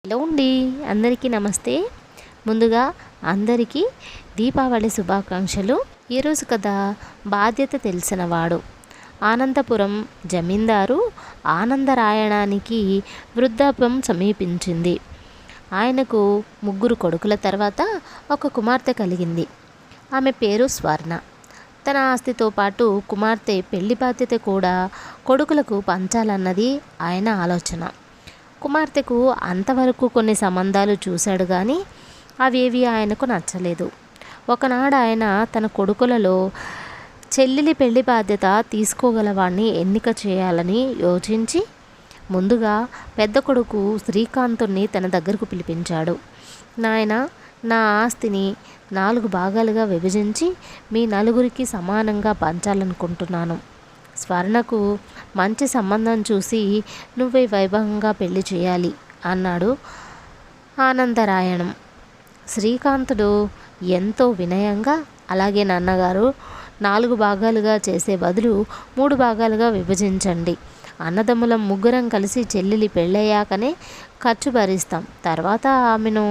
Hello అండి, అందరికీ నమస్తే. ముందుగా అందరికీ దీపావళి శుభాకాంక్షలు. ఈరోజు కథ బాధ్యత తెలిసినవాడు. ఆనందపురం జమీందారు ఆనందరాయణానికి వృద్ధాప్యం సమీపించింది. ఆయనకు 3 కొడుకుల తర్వాత ఒక కుమార్తె కలిగింది. ఆమె పేరు స్వర్ణ. తన ఆస్తితో పాటు కుమార్తె పెళ్లి బాధ్యత కూడా కొడుకులకు పంచాలన్నది ఆయన ఆలోచన. కుమార్తెకు అంతవరకు కొన్ని సంబంధాలు చూశాడు కానీ అవేవి ఆయనకు నచ్చలేదు. ఒకనాడు ఆయన తన కొడుకులలో చెల్లెలి పెళ్లి బాధ్యత తీసుకోగలవాణ్ణి ఎన్నిక చేయాలని యోచించి ముందుగా పెద్ద కొడుకు శ్రీకాంతుణ్ణి తన దగ్గరకు పిలిపించాడు. నాయన, నా ఆస్తిని 4 భాగాలుగా విభజించి మీ నలుగురికి సమానంగా పంచాలనుకుంటున్నాను. స్వర్ణకు మంచి సంబంధం చూసి నువ్వే వైభవంగా పెళ్లి చేయాలి అన్నాడు ఆనందరాయణం. శ్రీకాంతుడు ఎంతో వినయంగా, అలాగే నాన్నగారు, 4 భాగాలుగా చేసే బదులు 3 భాగాలుగా విభజించండి. అన్నదమ్ములం 3 కలిసి చెల్లెలి పెళ్ళయ్యాకనే ఖర్చు భరిస్తాం, తర్వాత ఆమెను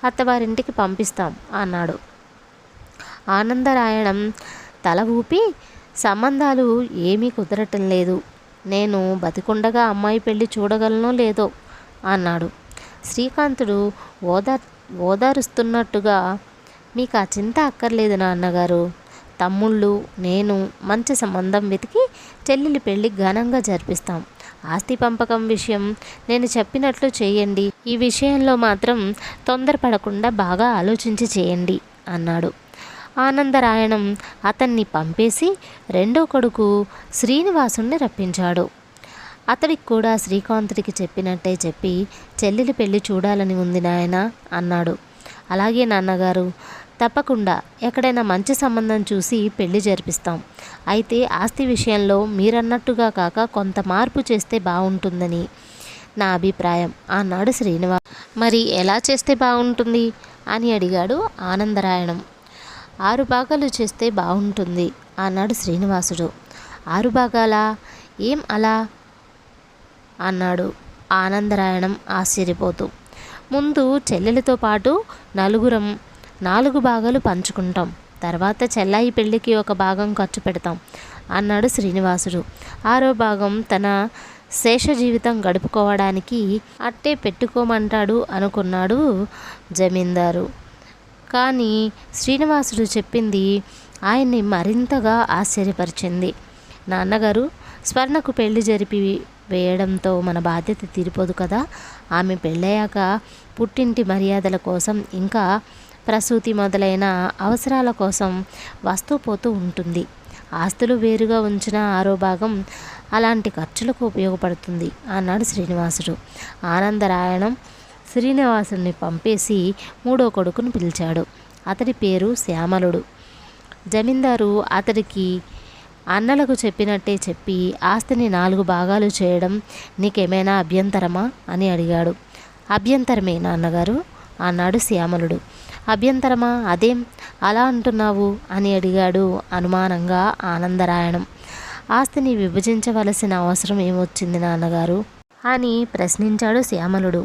అత్తవారింటికి పంపిస్తాం అన్నాడు. ఆనందరాయణం తల ఊపి, సంబంధాలు ఏమీ కుదరటం లేదు. నేను బతికుండగా అమ్మాయి పెళ్లి చూడగలనో లేదో అన్నాడు. శ్రీకాంతుడు ఓదారుస్తున్నట్టుగా, మీకు ఆ చింత అక్కర్లేదు నాన్నగారు. తమ్ముళ్ళు, నేను మంచి సంబంధం వెతికి చెల్లెలి పెళ్లి ఘనంగా జరిపిస్తాం. ఆస్తి పంపకం విషయం నేను చెప్పినట్లు చేయండి. ఈ విషయంలో మాత్రం తొందరపడకుండా బాగా ఆలోచించి చేయండి అన్నాడు. ఆనందరాయణం అతన్ని పంపేసి 2వ కొడుకు శ్రీనివాసుణ్ణి రప్పించాడు. అతడికి కూడా శ్రీకాంతుడికి చెప్పినట్టే చెప్పి చెల్లెలి పెళ్లి చూడాలని ఉంది నాయన అన్నాడు. అలాగే నాన్నగారు, తప్పకుండా ఎక్కడైనా మంచి సంబంధం చూసి పెళ్లి జరిపిస్తాం. అయితే ఆస్తి విషయంలో మీరన్నట్టుగా కాక కొంత మార్పు చేస్తే బాగుంటుందని నా అభిప్రాయం అన్నాడు శ్రీనివాస్. మరి ఎలా చేస్తే బాగుంటుంది అని అడిగాడు ఆనందరాయణం. 6 భాగాలు చేస్తే బాగుంటుంది అన్నాడు శ్రీనివాసుడు. 6 భాగాలా? ఏం అలా అన్నాడు ఆనందరాయణం ఆశ్చర్యపోతూ. ముందు చెల్లెలతో పాటు నలుగురం 4 భాగాలు పంచుకుంటాం. తర్వాత చెల్లాయి పెళ్ళికి 1 భాగం ఖర్చు పెడతాం అన్నాడు శ్రీనివాసుడు. 6వ భాగం తన శేష జీవితం గడుపుకోవడానికి అట్టే పెట్టుకోమంటాడు అనుకున్నాడు జమీందారు. కానీ శ్రీనివాసుడు చెప్పింది ఆయన్ని మరింతగా ఆశ్చర్యపరిచింది. నాన్నగారు, స్వర్ణకు పెళ్లి జరిపి వేయడంతో మన బాధ్యత తీరిపోదు కదా. ఆమె పెళ్ళయ్యాక పుట్టింటి మర్యాదల కోసం, ఇంకా ప్రసూతి మొదలైన అవసరాల కోసం వస్తూ పోతూ ఉంటుంది. ఆస్తులు వేరుగా ఉంచిన 6వ భాగం అలాంటి ఖర్చులకు ఉపయోగపడుతుంది అన్నాడు శ్రీనివాసుడు. ఆనందరాయణం శ్రీనివాసుని పంపేసి 3వ కొడుకును పిలిచాడు. అతడి పేరు శ్యామలుడు. జమీందారు అతడికి అన్నలకు చెప్పినట్టే చెప్పి ఆస్తిని 4 భాగాలు చేయడం నీకేమైనా అభ్యంతరమా అని అడిగాడు. అభ్యంతరమే నాన్నగారు అన్నాడు శ్యామలుడు. అభ్యంతరమా? అదేం అలా అంటున్నావు అని అడిగాడు అనుమానంగా ఆనందరాయణం. ఆస్తిని విభజించవలసిన అవసరం ఏమొచ్చింది నాన్నగారు అని ప్రశ్నించాడు శ్యామలుడు.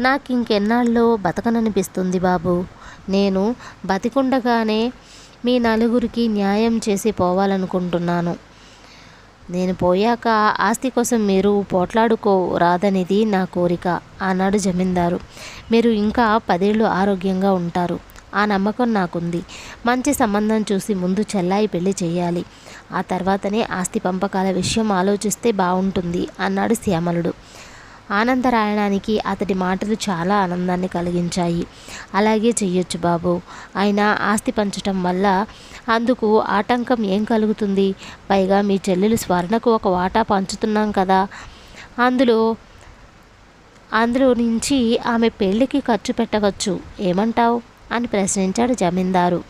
నాకింకెన్నాళ్ళో బతకననిపిస్తుంది బాబు. నేను బతికుండగానే మీ నలుగురికి న్యాయం చేసి పోవాలనుకుంటున్నాను. నేను పోయాక ఆస్తి కోసం మీరు పోట్లాడుకోరాదనిది నా కోరిక అన్నాడు జమీందారు. మీరు ఇంకా 10 ఏళ్ళు ఆరోగ్యంగా ఉంటారు, ఆ నమ్మకం నాకుంది. మంచి సంబంధం చూసి ముందు చెల్లాయి పెళ్లి చేయాలి. ఆ తర్వాతనే ఆస్తి పంపకాల విషయం ఆలోచిస్తే బాగుంటుంది అన్నాడు శ్యామలుడు. ఆనందరాయణానికి అతడి మాటలు చాలా ఆనందాన్ని కలిగించాయి. అలాగే చెయ్యొచ్చు బాబు. అయినా ఆస్తి పంచటం వల్ల అందుకు ఆటంకం ఏం కలుగుతుంది? పైగా మీ చెల్లెలు స్వర్ణకు 1 వాటా పంచుతున్నాం కదా. అందులో నుంచి ఆమె పెళ్ళికి ఖర్చు పెట్టవచ్చు. ఏమంటావు అని ప్రశ్నించాడు జమీందారు.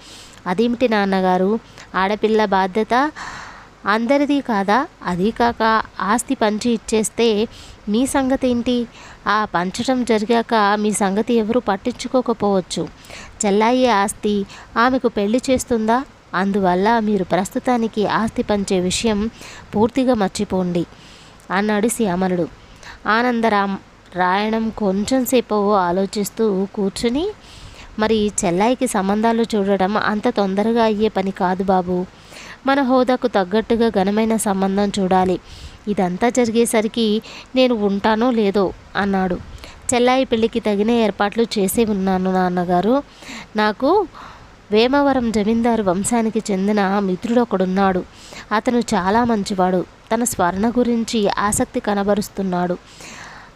అదేమిటి నాన్నగారు, ఆడపిల్ల బాధ్యత అందరిది కాదా? అదీ కాక ఆస్తి పంచి ఇచ్చేస్తే మీ సంగతి ఏంటి? ఆ పంచడం జరిగాక మీ సంగతి ఎవరు పట్టించుకోకపోవచ్చు. చెల్లాయి ఆస్తి ఆమెకు పెళ్లి చేస్తుందా? అందువల్ల మీరు ప్రస్తుతానికి ఆస్తి పంచే విషయం పూర్తిగా మర్చిపోండి అన్నాడు శ్యామలుడు. రాయణం కొంచెం సేపు ఆలోచిస్తూ కూర్చుని, మరి చెల్లాయికి సంబంధాలు చూడడం అంత తొందరగా అయ్యే పని కాదు బాబు. మన హోదాకు తగ్గట్టుగా ఘనమైన సంబంధం చూడాలి. ఇదంతా జరిగేసరికి నేను ఉంటానో లేదో అన్నాడు. చెల్లాయి పెళ్ళికి తగిన ఏర్పాట్లు చేసే ఉన్నాను నాన్నగారు. నాకు వేమవరం జమీందారు వంశానికి చెందిన మిత్రుడు ఒకడున్నాడు. అతను చాలా మంచివాడు. తన స్వర్ణ గురించి ఆసక్తి కనబరుస్తున్నాడు.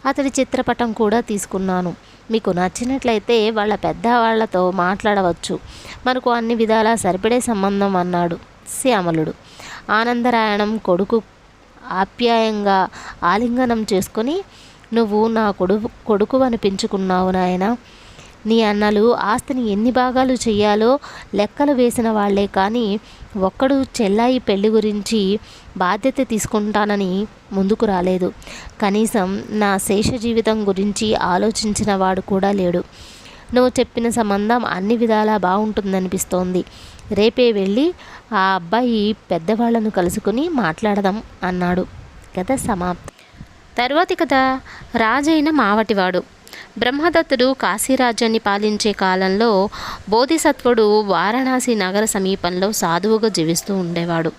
అతడి చిత్రపటం కూడా తీసుకున్నాను. మీకు నచ్చినట్లయితే వాళ్ళ పెద్దవాళ్లతో మాట్లాడవచ్చు. మనకు అన్ని విధాలా సరిపడే సంబంధం అన్నాడు శ్యామలుడు. ఆనందరాయణం కొడుకు ఆప్యాయంగా ఆలింగనం చేసుకొని, నువ్వు నా కొడుకు అనిపించుకున్నావు నాయన. నీ అన్నలు ఆస్తిని ఎన్ని భాగాలు చెయ్యాలో లెక్కలు వేసిన వాళ్లే, కానీ ఒక్కడు చెల్లాయి పెళ్లి గురించి బాధ్యత తీసుకుంటానని ముందుకు రాలేదు. కనీసం నా శేష జీవితం గురించి ఆలోచించిన వాడు కూడా లేడు. నువ్వు చెప్పిన సంబంధం అన్ని విధాలా బాగుంటుందనిపిస్తోంది. రేపే వెళ్ళి ఆ అబ్బాయి పెద్దవాళ్లను కలుసుకుని మాట్లాడదాం అన్నాడు. కథ సమాప్తం. తరువాతి కథ రాజైన మావటివాడు. బ్రహ్మదత్తుడు కాశీరాజ్యాన్ని పాలించే కాలంలో బోధిసత్వుడు వారణాసి నగర సమీపంలో సాధువుగా జీవిస్తూ ఉండేవాడు.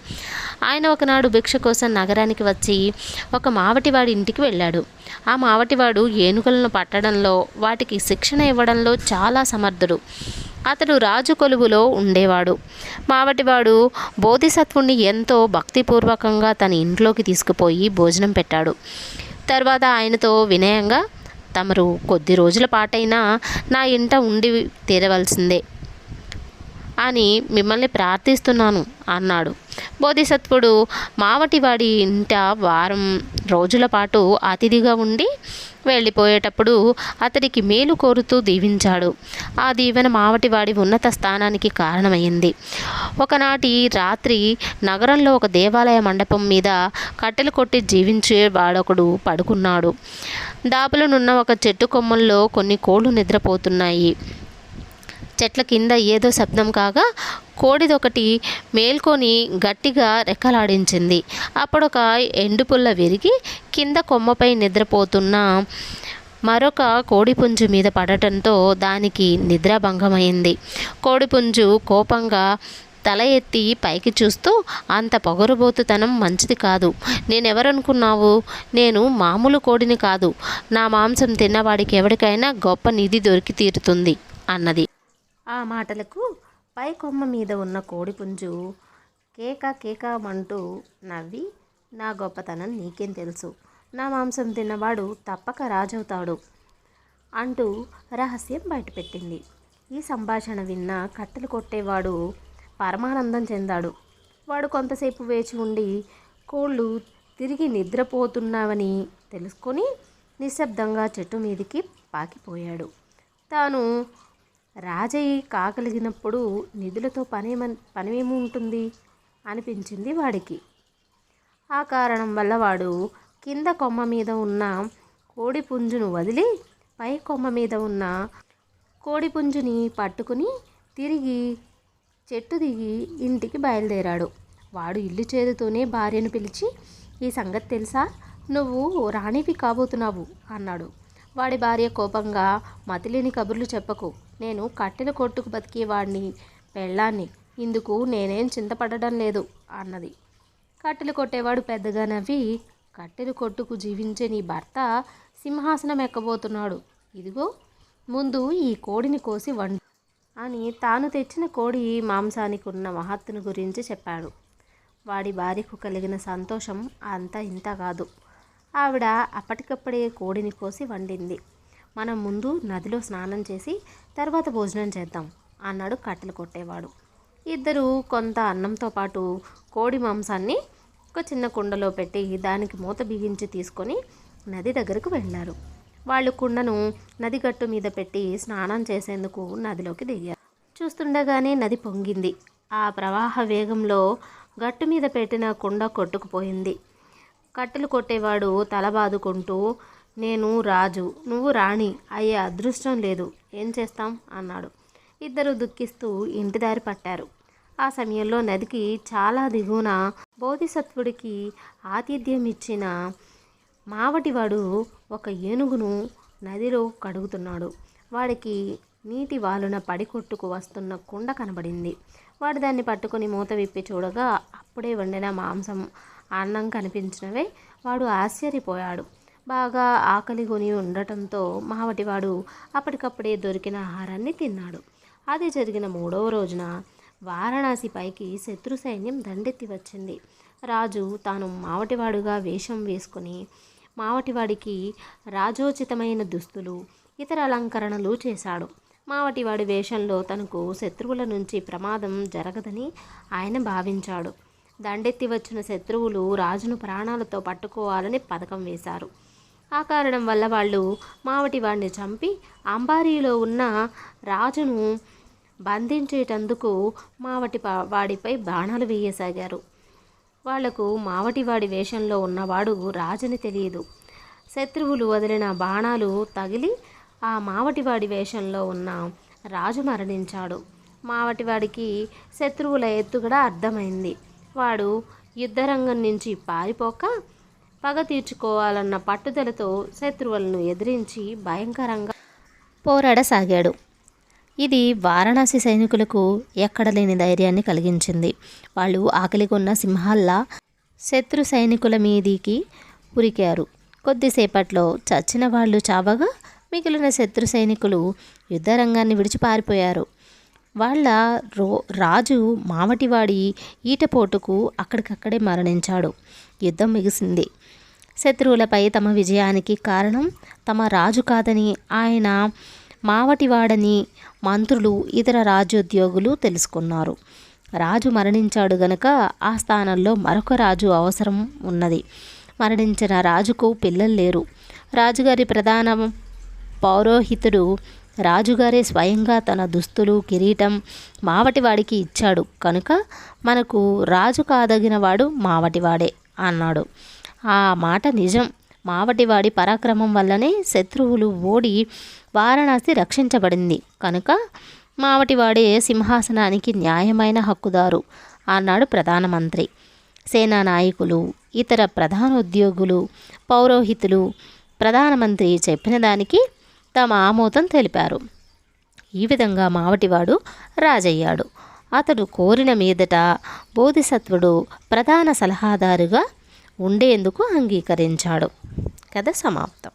ఆయన ఒకనాడు భిక్ష కోసం నగరానికి వచ్చి ఒక మావటివాడి ఇంటికి వెళ్ళాడు. ఆ మావటివాడు ఏనుగులను పట్టడంలో, వాటికి శిక్షణ ఇవ్వడంలో చాలా సమర్థుడు. అతడు రాజు కొలువులో ఉండేవాడు. మావటివాడు బోధిసత్వుణ్ణి ఎంతో భక్తిపూర్వకంగా తన ఇంట్లోకి తీసుకుపోయి భోజనం పెట్టాడు. తర్వాత ఆయనతో వినయంగా, తమరు కొద్ది రోజుల పాటైనా నా ఇంట ఉండి తీరవలసిందే అని మిమ్మల్ని ప్రార్థిస్తున్నాను అన్నాడు. బోధిసత్వుడు మావటివాడి ఇంట వారం రోజుల పాటు అతిథిగా ఉండి వెళ్ళిపోయేటప్పుడు అతడికి మేలు కోరుతూ దీవించాడు. ఆ దీవెన మావటివాడి ఉన్నత స్థానానికి కారణమైంది. ఒకనాటి రాత్రి నగరంలో ఒక దేవాలయ మండపం మీద కట్టెలు కొట్టి జీవించే వాడొకడు పడుకున్నాడు. దాపులనున్న ఒక చెట్టు కొమ్మల్లో కొన్ని కోళ్లు నిద్రపోతున్నాయి. చెట్ల కింద ఏదో శబ్దం కాగా కోడిదొకటి మేల్కొని గట్టిగా రెక్కలాడించింది. అప్పుడొక ఎండుపుల్ల విరిగి కింద కొమ్మపై నిద్రపోతున్న మరొక కోడిపుంజు మీద పడటంతో దానికి నిద్రాభంగమైంది. కోడిపుంజు కోపంగా తల ఎత్తి పైకి చూస్తూ, అంత పొగరుబోతుతనం మంచిది కాదు. నేనెవరనుకున్నావు? నేను మామూలు కోడిని కాదు. నా మాంసం తిన్నవాడికి ఎవరికైనా గొప్ప నిధి దొరికి తీరుతుంది అన్నది. ఆ మాటలకు పై కొమ్మ మీద ఉన్న కోడిపుంజు కేకమంటూ నవ్వి, నా గొప్పతనం నీకేం తెలుసు? నా మాంసం తిన్నవాడు తప్పక రాజవుతాడు అంటూ రహస్యం బయటపెట్టింది. ఈ సంభాషణ విన్న కట్టెలు కొట్టేవాడు పరమానందం చెందాడు. వాడు కొంతసేపు వేచి ఉండి కోళ్ళు తిరిగి నిద్రపోతున్నావని తెలుసుకొని నిశ్శబ్దంగా చెట్టు మీదికి పాకిపోయాడు. తాను రాజయ్య కాగలిగినప్పుడు నిధులతో పనేమి ఉంటుంది అనిపించింది వాడికి. ఆ కారణం వల్ల వాడు కింద కొమ్మ మీద ఉన్న కోడిపుంజును వదిలి పై కొమ్మ మీద ఉన్న కోడిపుంజుని పట్టుకుని తిరిగి చెట్టు దిగి ఇంటికి బయలుదేరాడు. వాడు ఇల్లు చేరుతూనే భార్యను పిలిచి, ఈ సంగతి తెలుసా? నువ్వు రాణివి కాబోతున్నావు అన్నాడు. వాడి భార్య కోపంగా, మతిలేని కబుర్లు చెప్పకు. నేను కట్టెలు కొట్టుకు బతికేవాడిని, పెళ్ళాన్ని. ఇందుకు నేనేం చింతపడడం లేదు అన్నది. కట్టెలు కొట్టేవాడు పెద్దగా నవ్వి, కట్టెలు కొట్టుకు జీవించే నీ భర్త సింహాసనం ఎక్కబోతున్నాడు. ఇదిగో ముందు ఈ కోడిని కోసి వండు అని తాను తెచ్చిన కోడి మాంసానికి ఉన్న మహత్తును గురించి చెప్పాడు. వాడి భార్యకు కలిగిన సంతోషం అంతా ఇంత కాదు. ఆవిడ అప్పటికప్పుడే కోడిని కోసి వండింది. మనం ముందు నదిలో స్నానం చేసి తర్వాత భోజనం చేద్దాం అన్నాడు కట్టెలు కొట్టేవాడు. ఇద్దరు కొంత అన్నంతో పాటు కోడి మాంసాన్ని ఒక చిన్న కుండలో పెట్టి దానికి మూత బిగించి తీసుకొని నది దగ్గరకు వెళ్ళారు. వాళ్ళు కుండను నది గట్టు మీద పెట్టి స్నానం చేసేందుకు నదిలోకి దిగారు. చూస్తుండగానే నది పొంగింది. ఆ ప్రవాహ వేగంలో గట్టు మీద పెట్టిన కుండ కొట్టుకుపోయింది. కట్టెలు కొట్టేవాడు తల బాదుకుంటూ, నేను రాజు, నువ్వు రాణి అయ్యే అదృష్టం లేదు, ఏం చేస్తాం అన్నాడు. ఇద్దరు దుఃఖిస్తూ ఇంటిదారి పట్టారు. ఆ సమయంలో నదికి చాలా దిగువన బోధిసత్వుడికి ఆతిథ్యం ఇచ్చిన మావటివాడు ఒక ఏనుగును నదిలో కడుగుతున్నాడు. వాడికి నీటి వాలున పడి కొట్టుకు వస్తున్న కుండ కనబడింది. వాడు దాన్ని పట్టుకొని మూత విప్పి చూడగా అప్పుడే వండిన మాంసం, అన్నం కనిపించినవే. వాడు ఆశ్చర్యపోయాడు. బాగా ఆకలి కొని ఉండటంతో మావటివాడు అప్పటికప్పుడే దొరికిన ఆహారాన్ని తిన్నాడు. అది జరిగిన 3వ రోజున వారణాసిపైకి శత్రు సైన్యం దండెత్తి వచ్చింది. రాజు తాను మావటివాడుగా వేషం వేసుకుని మావటివాడికి రాజోచితమైన దుస్తులు, ఇతర అలంకరణలు చేశాడు. మావటివాడి వేషంలో తనకు శత్రువుల నుంచి ప్రమాదం జరగదని ఆయన భావించాడు. దండెత్తి వచ్చిన శత్రువులు రాజును ప్రాణాలతో పట్టుకోవాలని పథకం వేశారు. ఆ కారణం వల్ల వాళ్ళు మావటివాడిని చంపి అంబారీలో ఉన్న రాజును బంధించేటందుకు వాడిపై బాణాలు వేయసాగారు. వాళ్లకు మావటివాడి వేషంలో ఉన్నవాడు రాజుని తెలియదు. శత్రువులు వదిలిన బాణాలు తగిలి ఆ మావటివాడి వేషంలో ఉన్న రాజు మరణించాడు. మావటివాడికి శత్రువుల ఎత్తుగడ అర్థమైంది. వాడు యుద్ధరంగం నుంచి పారిపోక పగ తీర్చుకోవాలన్న పట్టుదలతో శత్రువులను ఎదిరించి భయంకరంగా పోరాడసాగాడు. ఇది వారణాసి సైనికులకు ఎక్కడ లేని ధైర్యాన్ని కలిగించింది. వాళ్ళు ఆకలిగొన్న సింహాల్లా శత్రు సైనికుల మీదికి ఉరికారు. కొద్దిసేపట్లో చచ్చిన వాళ్ళు చావగా మిగిలిన శత్రు సైనికులు యుద్ధరంగాన్ని విడిచి పారిపోయారు. వాళ్ళ రాజు మావటివాడి ఈటపోటుకు అక్కడికక్కడే మరణించాడు. యుద్ధం ముగిసింది. శత్రువులపై తమ విజయానికి కారణం తమ రాజు కాదని, ఆయన మావటివాడని మంత్రులు, ఇతర రాజ్యోద్యోగులు తెలుసుకున్నారు. రాజు మరణించాడు గనక ఆ స్థానంలో మరొక రాజు అవసరం ఉన్నది. మరణించిన రాజుకు పిల్లలు లేరు. రాజుగారి ప్రధాన పౌరోహితుడు రాజుగారే స్వయంగా తన దుస్తులు, కిరీటం మావటివాడికి ఇచ్చాడు కనుక మనకు రాజు కాదగినవాడు మావటివాడే అన్నాడు. ఆ మాట నిజం. మావటివాడి పరాక్రమం వల్లనే శత్రువులు ఓడి వారణాసి రక్షించబడింది కనుక మావటివాడే సింహాసనానికి న్యాయమైన హక్కుదారు అన్నాడు ప్రధానమంత్రి. సేనా నాయకులు, ఇతర ప్రధానోద్యోగులు, పౌరోహితులు ప్రధానమంత్రి చెప్పిన దానికి తమ ఆమోదం తెలిపారు. ఈ విధంగా మావటివాడు రాజయ్యాడు. అతడు కోరిన మీదట బోధిసత్వుడు ప్రధాన సలహాదారుగా ఉండేందుకు అంగీకరించాడు. కథ సమాప్తం.